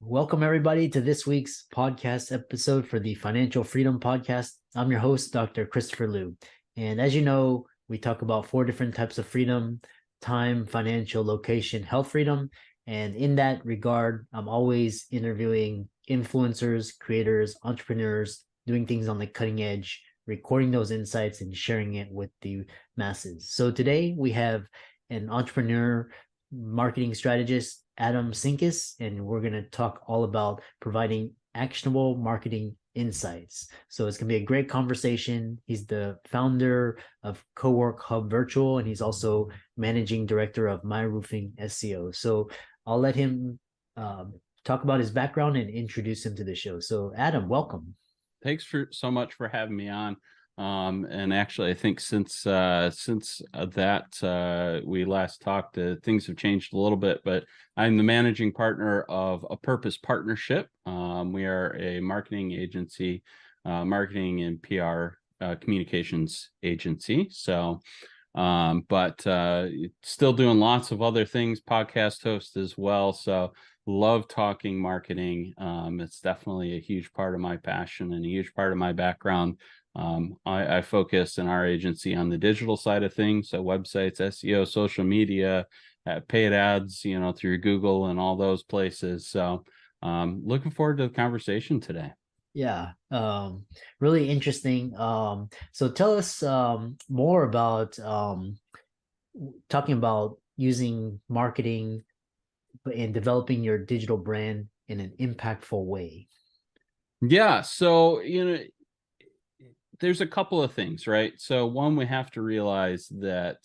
Welcome, everybody, to this week's podcast episode for the Financial Freedom Podcast. I'm your host, Dr. Christopher Liu. And as you know, we talk about 4 different types of freedom: time, financial, location, health freedom. And in that regard, I'm always interviewing influencers, creators, entrepreneurs, doing things on the cutting edge, recording those insights and sharing it with the masses. So today we have an entrepreneur, marketing strategist, Adam Sinkus, and we're going to talk all about providing actionable marketing insights. So it's going to be a great conversation. He's the founder of Cowork Hub Virtual, and he's also managing director of My Roofing SEO. So I'll let him talk about his background and introduce him to the show. So Adam, welcome. Thanks so much for having me on. And actually, I think since that we last talked, things have changed a little bit. But I'm the managing partner of A Purpose Partnership. We are a marketing agency, marketing and PR communications agency. So, but still doing lots of other things, podcast host as well. So love talking marketing. It's definitely a huge part of my passion and a huge part of my background. I focus in our agency on the digital side of things, so websites, SEO, social media, paid ads, through Google and all those places. So looking forward to the conversation today. Yeah, really interesting. So tell us more about talking about using marketing and developing your digital brand in an impactful way. Yeah, so there's a couple of things, right? So one, we have to realize that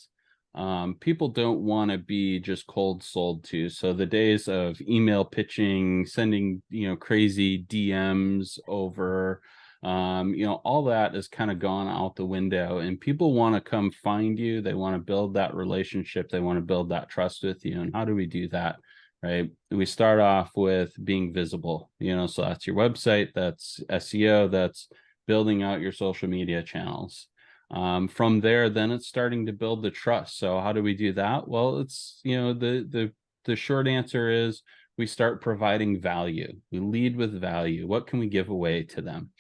people don't want to be just cold sold to. So the days of email pitching, sending, crazy DMs over, all that is kind of gone out the window, and people want to come find you. They want to build that relationship. They want to build that trust with you. And how do we do that? Right. We start off with being visible, so that's your website, that's SEO, that's building out your social media channels. From there, then it's starting to build the trust. So how do we do that? Well, it's, the short answer is we start providing value. We lead with value. What can we give away to them?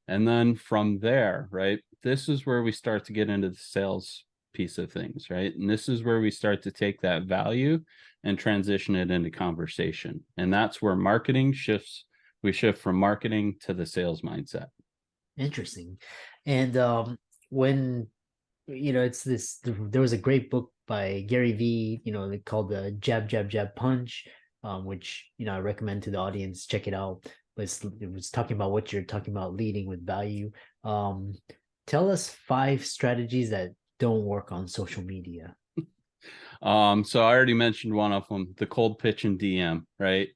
And then from there, right, this is where we start to get into the sales piece of things, right? And this is where we start to take that value and transition it into conversation. And that's where marketing shifts. We shift from marketing to the sales mindset. Interesting. And when it's there was a great book by Gary V, called the Jab Jab Jab Punch, which I recommend to the audience, check it out. But it was talking about what you're talking about, leading with value. Tell us 5 strategies that don't work on social media. So I already mentioned one of them, the cold pitch and DM, right?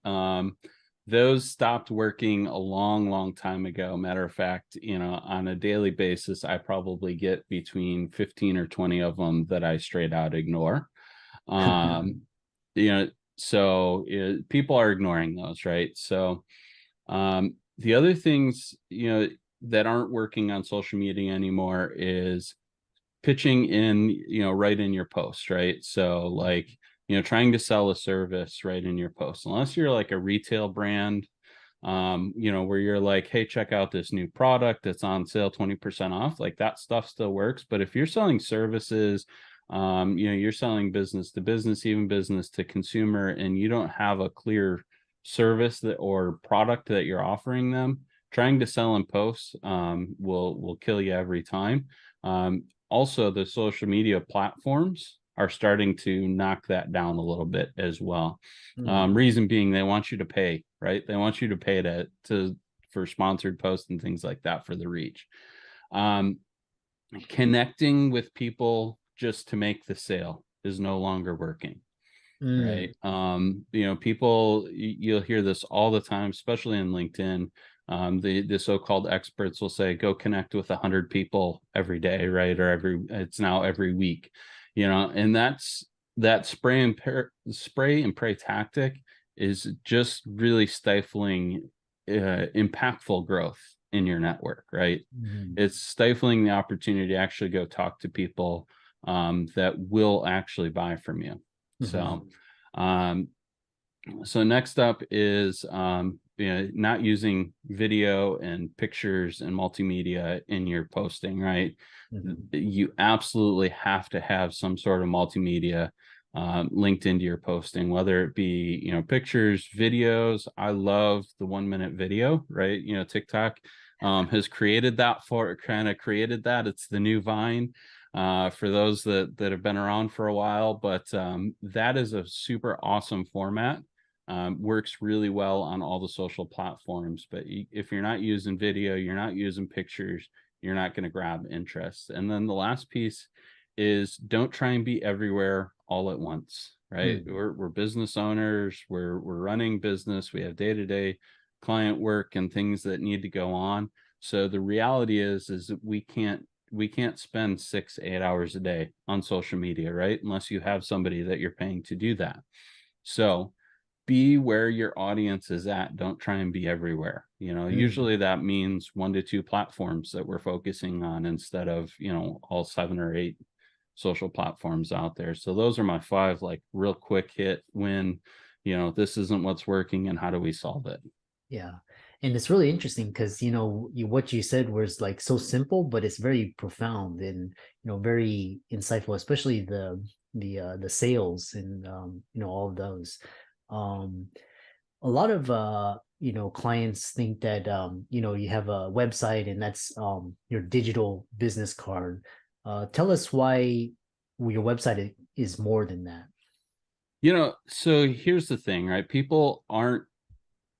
Those stopped working a long time ago. Matter of fact, on a daily basis, I probably get between 15 or 20 of them that I straight out ignore. So people are ignoring those, right? So the other things, that aren't working on social media anymore is pitching in, right in your post, right? So like, trying to sell a service right in your post, unless you're like a retail brand, where you're like, hey, check out this new product that's on sale 20% off, like that stuff still works. But if you're selling services, you're selling business to business, even business to consumer, and you don't have a clear service or product that you're offering them, trying to sell in posts will kill you every time. Also, the social media platforms are starting to knock that down a little bit as well. Reason being, they want you to pay, right? They want you to pay for sponsored posts and things like that for the reach. Connecting with people just to make the sale is no longer working. Right. People, you'll hear this all the time, especially in LinkedIn. The so-called experts will say, go connect with 100 people every day, right? Or it's now every week, and that spray and pray tactic is just really stifling impactful growth in your network, right? It's stifling the opportunity to actually go talk to people that will actually buy from you. So So next up is not using video and pictures and multimedia in your posting, right? Mhm. You absolutely have to have some sort of multimedia linked into your posting, whether it be, pictures, videos. I love the 1 minute video, right? TikTok has created that created that. It's the new Vine for those that have been around for a while, but that is a super awesome format. Works really well on all the social platforms. But if you're not using video, you're not using pictures, you're not going to grab interest. And then the last piece is don't try and be everywhere all at once, right? Mm. We're business owners, we're running business, we have day-to-day client work and things that need to go on. So the reality is that we can't spend 6-8 hours a day on social media, right? Unless you have somebody that you're paying to do that. So be where your audience is at. Don't try and be everywhere. Mm. Usually that means 1 to 2 platforms that we're focusing on instead of, all 7 or 8 social platforms out there. So those are my 5, like, real quick hit when, this isn't what's working and how do we solve it? Yeah. And it's really interesting because, what you said was like so simple, but it's very profound and, very insightful, especially the sales and, all of those. Um, a lot of, clients think that, you have a website and that's your digital business card. Tell us why your website is more than that. So here's the thing, right? People aren't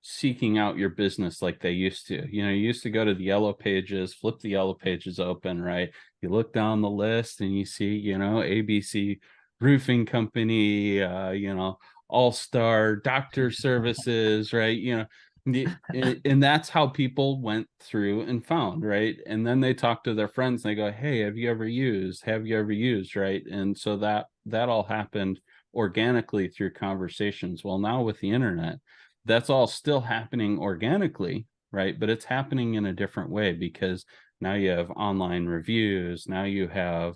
seeking out your business like they used to. You used to go to the yellow pages, flip the yellow pages open, right? You look down the list and you see, ABC Roofing Company, All Star Doctor Services, right? And that's how people went through and found, right? And then they talk to their friends and they go, "Hey, have you ever used? Have you ever used?" Right? And so that all happened organically through conversations. Well, now with the internet, that's all still happening organically, right? But it's happening in a different way because now you have online reviews, now you have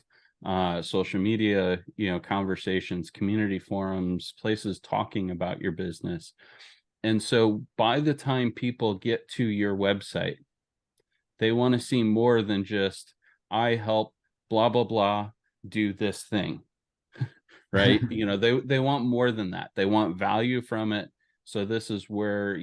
social media, conversations, community forums, places talking about your business. And so by the time people get to your website, they want to see more than just, I help blah, blah, blah, do this thing, right? They want more than that. They want value from it. So this is where,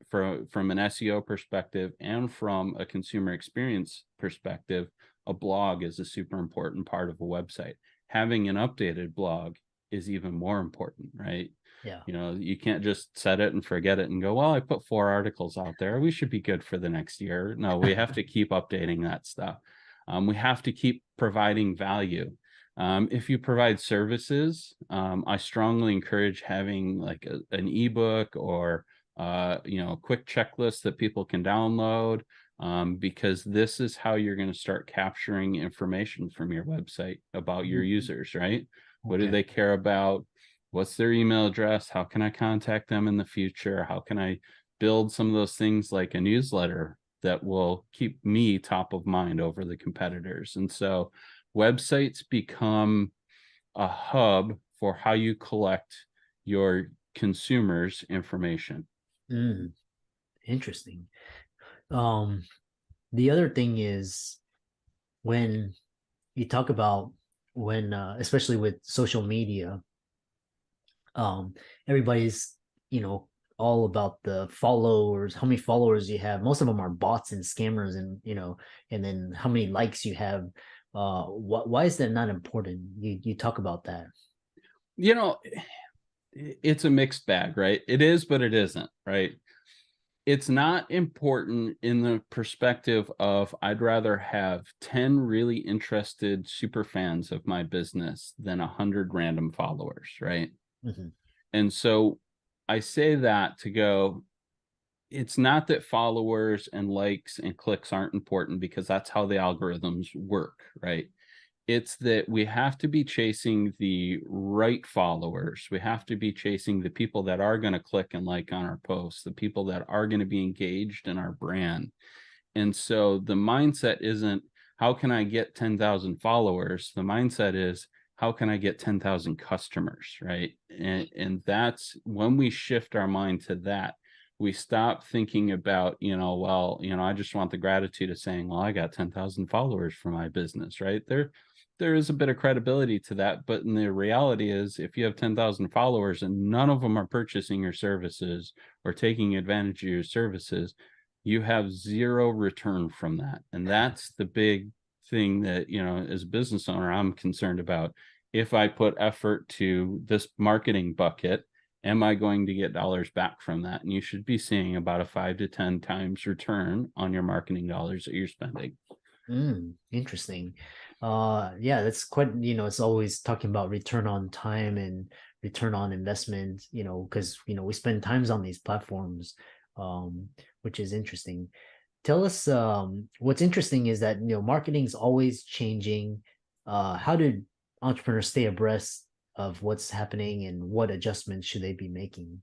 from an SEO perspective and from a consumer experience perspective, a blog is a super important part of a website. Having an updated blog is even more important, right? Yeah. You can't just set it and forget it and go, well, I put 4 articles out there, we should be good for the next year. No, we have to keep updating that stuff. We have to keep providing value. If you provide services, I strongly encourage having like an ebook or a quick checklist that people can download, because this is how you're going to start capturing information from your website about your Mhm. users, right? What do Okay. they care about? What's their email address? How can I contact them in the future? How can I build some of those things like a newsletter that will keep me top of mind over the competitors? And so websites become a hub for how you collect your consumers' information. Mm, interesting. Um, the other thing is when you talk about when especially with social media, um everybody's all about the followers, how many followers you have. Most of them are bots and scammers, and and then how many likes you have. Why is that not important? You talk about that. You know, it's a mixed bag, right? It is, but it isn't, right? It's not important in the perspective of I'd rather have 10 really interested super fans of my business than 100 random followers, right? Mhm. And so I say that to go, it's not that followers and likes and clicks aren't important because that's how the algorithms work, right? It's that we have to be chasing the right followers. We have to be chasing the people that are going to click and like on our posts, the people that are going to be engaged in our brand. And so the mindset isn't, how can I get 10,000 followers? The mindset is, how can I get 10,000 customers, right? And that's when we shift our mind to that, we stop thinking about, I just want the gratitude of saying, well, I got 10,000 followers for my business, right? There is a bit of credibility to that, but in the reality is, if you have 10,000 followers and none of them are purchasing your services or taking advantage of your services, you have zero return from that. And that's the big thing that, as a business owner, I'm concerned about. If I put effort to this marketing bucket, am I going to get dollars back from that? And you should be seeing about a 5 to 10 times return on your marketing dollars that you're spending. Interesting. Yeah, that's quite, it's always talking about return on time and return on investment, because, we spend times on these platforms, which is interesting. Tell us, what's interesting is that, marketing is always changing. How do entrepreneurs stay abreast of what's happening and what adjustments should they be making?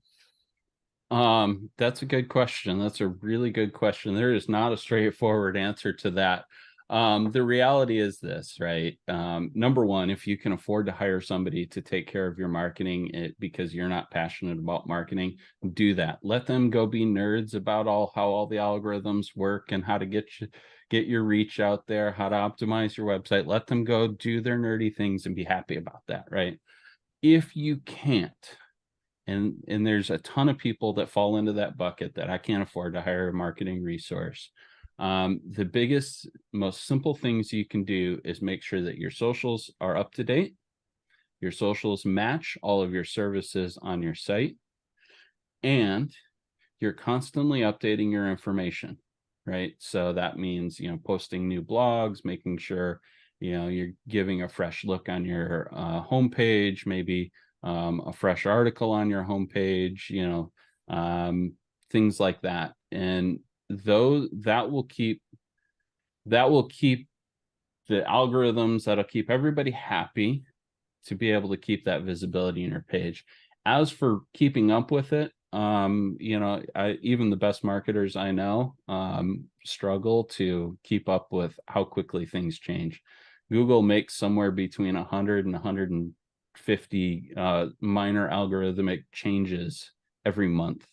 That's a good question. That's a really good question. There is not a straightforward answer to that. The reality is this, right? Number one, if you can afford to hire somebody to take care of your marketing because you're not passionate about marketing, do that. Let them go be nerds about how all the algorithms work and how to get your reach out there, how to optimize your website. Let them go do their nerdy things and be happy about that, right? If you can't, and there's a ton of people that fall into that bucket that I can't afford to hire a marketing resource. The biggest, most simple things you can do is make sure that your socials are up to date. Your socials match all of your services on your site, and you're constantly updating your information, right? So that means, posting new blogs, making sure, you're giving a fresh look on your homepage, maybe a fresh article on your homepage, things like that. And that will keep the algorithms, that'll keep everybody happy to be able to keep that visibility in your page. As for keeping up with it, even the best marketers I know struggle to keep up with how quickly things change. Google makes somewhere between 100 and 150 minor algorithmic changes every month,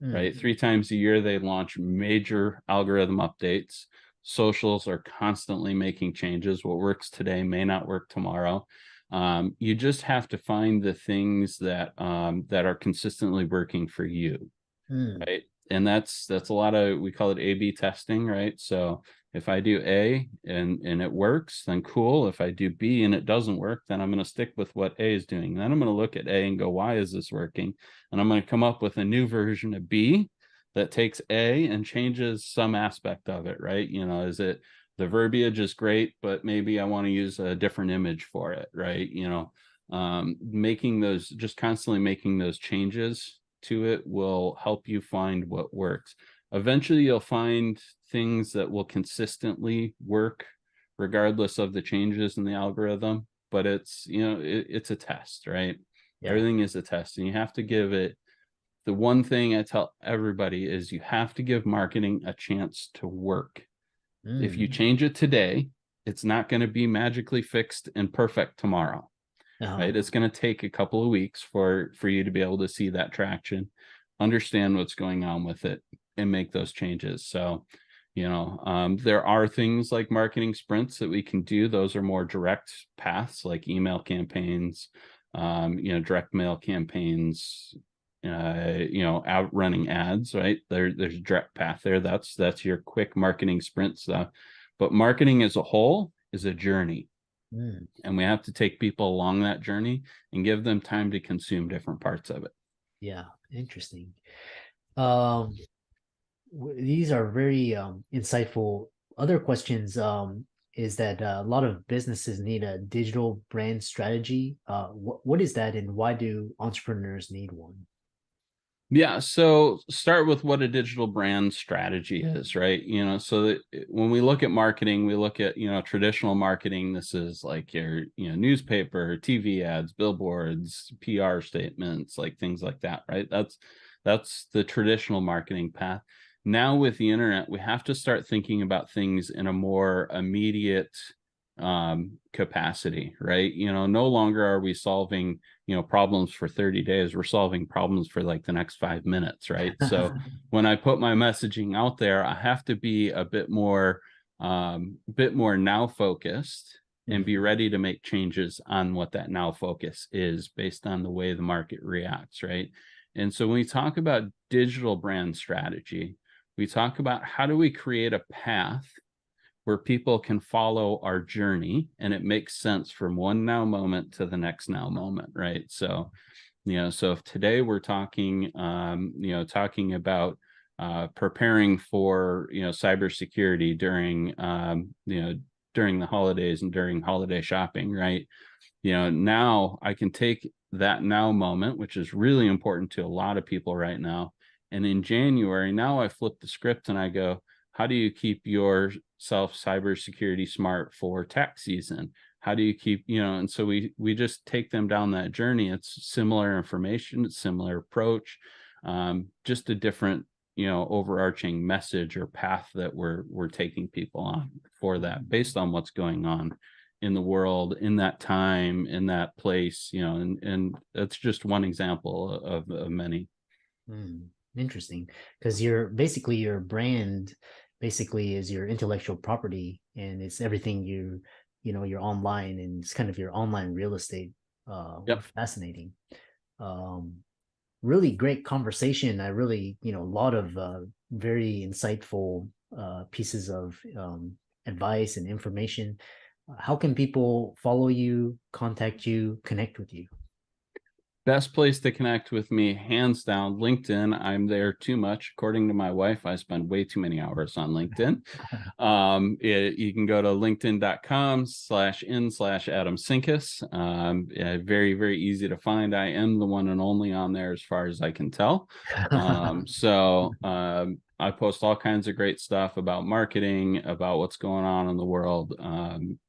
right? 3 times a year, they launch major algorithm updates. Socials are constantly making changes. What works today may not work tomorrow. You just have to find the things that are consistently working for you, right? And that's a lot of, we call it A/B testing, right? So if I do A and it works, then cool. If I do B and it doesn't work, then I'm going to stick with what A is doing. Then I'm going to look at A and go, why is this working? And I'm going to come up with a new version of B that takes A and changes some aspect of it, right? Is it the verbiage is great, but maybe I want to use a different image for it, right? Just constantly making those changes to it will help you find what works. Eventually, you'll find things that will consistently work regardless of the changes in the algorithm, but it's a test, right? Yeah. Everything is a test, and you have to give it. The one thing I tell everybody is you have to give marketing a chance to work. If you change it today, it's not going to be magically fixed and perfect tomorrow. Right? It's going to take a couple of weeks for you to be able to see that traction, understand what's going on with it, and make those changes. So, there are things like marketing sprints that we can do. Those are more direct paths, like email campaigns, direct mail campaigns, out running ads, right? There's a direct path there. That's your quick marketing sprint stuff. But marketing as a whole is a journey. And we have to take people along that journey and give them time to consume different parts of it. Yeah, interesting. These are very insightful. Other questions is that a lot of businesses need a digital brand strategy. What is that, and why do entrepreneurs need one? Yeah, so start with what a digital brand strategy is, right? So that when we look at marketing, we look at, traditional marketing. This is like your, newspaper, TV ads, billboards, PR statements, like things like that, right? That's the traditional marketing path. Now with the internet, we have to start thinking about things in a more immediate capacity, right? No longer are we solving, problems for 30 days. We're solving problems for like the next 5 minutes, right? So when I put my messaging out there, I have to be a bit more now focused and be ready to make changes on what that now focus is based on the way the market reacts, right? And so when we talk about digital brand strategy, we talk about how do we create a path where people can follow our journey and it makes sense from one now moment to the next now moment, right? So, so if today we're talking, talking about preparing for, cybersecurity during, during the holidays and during holiday shopping, right? Now I can take that now moment, which is really important to a lot of people right now. And in January, now I flip the script and I go, how do you keep yourself cybersecurity smart for tax season? How do you keep, and so we just take them down that journey. It's similar information, it's similar approach, just a different, overarching message or path that we're taking people on for that based on what's going on in the world, in that time, in that place, and that's just one example of many. Interesting, because your brand basically is your intellectual property, and it's everything you're online, and it's kind of your online real estate. Yep. Fascinating. Really great conversation. I really, a lot of very insightful pieces of advice and information. How can people follow you, contact you, connect with you? Best place to connect with me, hands down, LinkedIn. I'm there too much. According to my wife, I spend way too many hours on LinkedIn. You can go to linkedin.com/in/Adam Sinkus. Very, very easy to find. I am the one and only on there as far as I can tell. I post all kinds of great stuff about marketing, about what's going on in the world.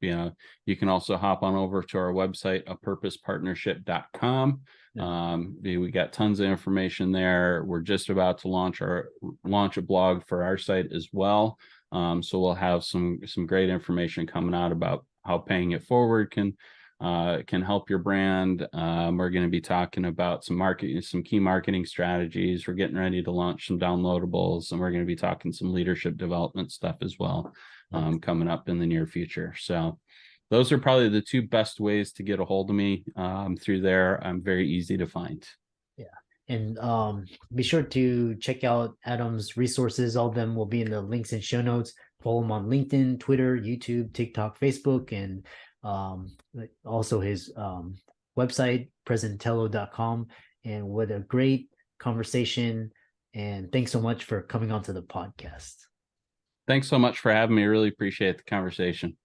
You can also hop on over to our website, apurposepartnership.com. We got tons of information there. We're just about to launch a blog for our site as well. So we'll have some great information coming out about how paying it forward can help your brand. We're going to be talking about some key marketing strategies. We're getting ready to launch some downloadables, and we're going to be talking some leadership development stuff as well, coming up in the near future. So those are probably the two best ways to get a hold of me. Through there, I'm very easy to find. Yeah. And be sure to check out Adam's resources. All of them will be in the links and show notes. Follow him on LinkedIn, Twitter, YouTube, TikTok, Facebook, and also his website, presentello.com. And what a great conversation. And thanks so much for coming onto the podcast. Thanks so much for having me. Really appreciate the conversation.